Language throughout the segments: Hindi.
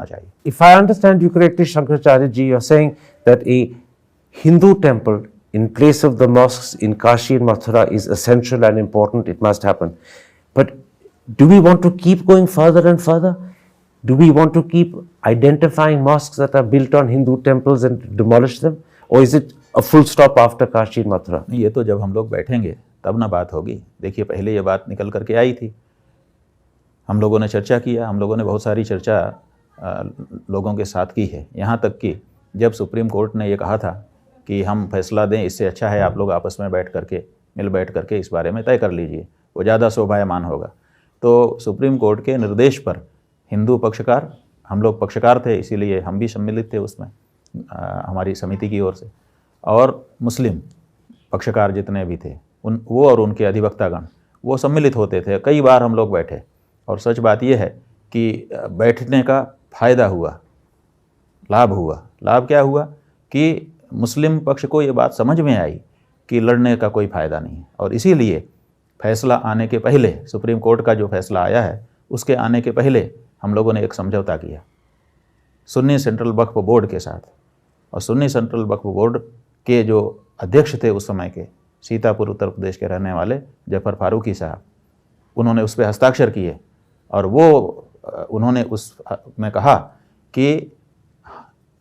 चाहिए। If I understand you correctly, Shankaracharya ji, you're saying that a Hindu temple in place of the mosques in Kashi and Mathura is essential and important, it must happen. But do we want to keep going further and further? Do we want to keep identifying mosques that are built on Hindu temples and demolish them? Or is it a full stop after Kashi and Mathura? नहीं, ये तो जब हम लोग बैठेंगे तब ना बात होगी। देखिए, पहले ये बात निकल करके आई थी, हम लोगों ने चर्चा किया, हम लोगों ने बहुत सारी चर्चा लोगों के साथ की है। यहाँ तक कि जब सुप्रीम कोर्ट ने ये कहा था कि हम फैसला दें, इससे अच्छा है आप लोग आपस में बैठ करके इस बारे में तय कर लीजिए, वो ज़्यादा शोभायमान होगा। तो सुप्रीम कोर्ट के निर्देश पर हिंदू पक्षकार, हम लोग पक्षकार थे, इसीलिए हम भी सम्मिलित थे उसमें हमारी समिति की ओर से, और मुस्लिम पक्षकार जितने भी थे वो और उनके अधिवक्तागण वो सम्मिलित होते थे। कई बार हम लोग बैठे और सच बात यह है कि बैठने का फ़ायदा हुआ, लाभ हुआ। लाभ क्या हुआ कि मुस्लिम पक्ष को ये बात समझ में आई कि लड़ने का कोई फ़ायदा नहीं है, और इसीलिए फैसला आने के पहले, सुप्रीम कोर्ट का जो फैसला आया है उसके आने के पहले हम लोगों ने एक समझौता किया सुन्नी सेंट्रल वक्फ बोर्ड के साथ। और सुन्नी सेंट्रल वक्फ बोर्ड के जो अध्यक्ष थे उस समय के, सीतापुर उत्तर प्रदेश के रहने वाले जफ़र फारूकी साहब, उन्होंने उस पर हस्ताक्षर किए और उन्होंने उस में कहा कि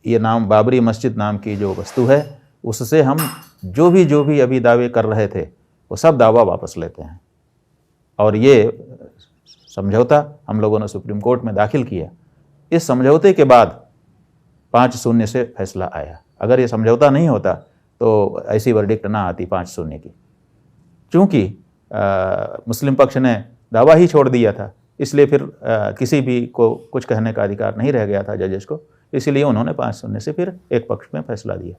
ये नाम बाबरी मस्जिद नाम की जो वस्तु है उससे हम जो भी अभी दावे कर रहे थे वो सब दावा वापस लेते हैं। और ये समझौता हम लोगों ने सुप्रीम कोर्ट में दाखिल किया। इस समझौते के बाद 5-0 से फैसला आया। अगर ये समझौता नहीं होता तो ऐसी वर्डिक्ट ना आती 5-0 की। चूँकि मुस्लिम पक्ष ने दावा ही छोड़ दिया था, इसलिए फिर किसी भी को कुछ कहने का अधिकार नहीं रह गया था जजेस को, इसलिए उन्होंने 5-0 से फिर एक पक्ष में फैसला दिया।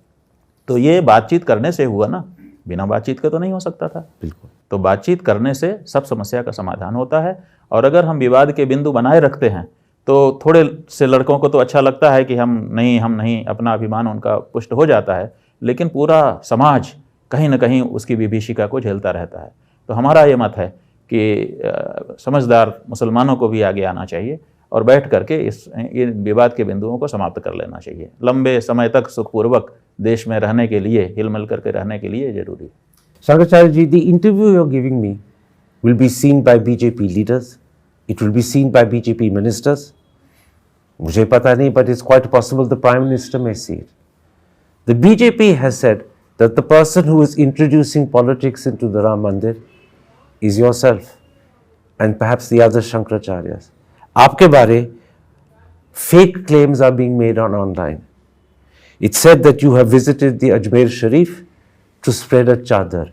तो ये बातचीत करने से हुआ ना, बिना बातचीत के तो नहीं हो सकता था। बिल्कुल। तो बातचीत करने से सब समस्या का समाधान होता है। और अगर हम विवाद के बिंदु बनाए रखते हैं तो थोड़े से लड़कों को तो अच्छा लगता है कि हम नहीं, अपना अभिमान उनका पुष्ट हो जाता है, लेकिन पूरा समाज कहीं ना कहीं उसकी विभीषिका को झेलता रहता है। तो हमारा ये मत है कि समझदार मुसलमानों को भी आगे आना चाहिए और बैठ करके ये विवाद के बिंदुओं को समाप्त कर लेना चाहिए। लंबे समय तक सुखपूर्वक देश में रहने के लिए, हिलमिल करके रहने के लिए जरूरी है। Shankaracharya ji, the interview you're giving me will be seen by BJP leaders. It will be seen by BJP ministers. मुझे पता नहीं, but it's quite possible the Prime Minister may see it. The BJP has said that the person who is introducing politics into the Ram Mandir is yourself and perhaps the other Shankaracharyas. आपके बारे fake claims are being made online. It's said that you have visited the Ajmer Sharif to spread a chadar.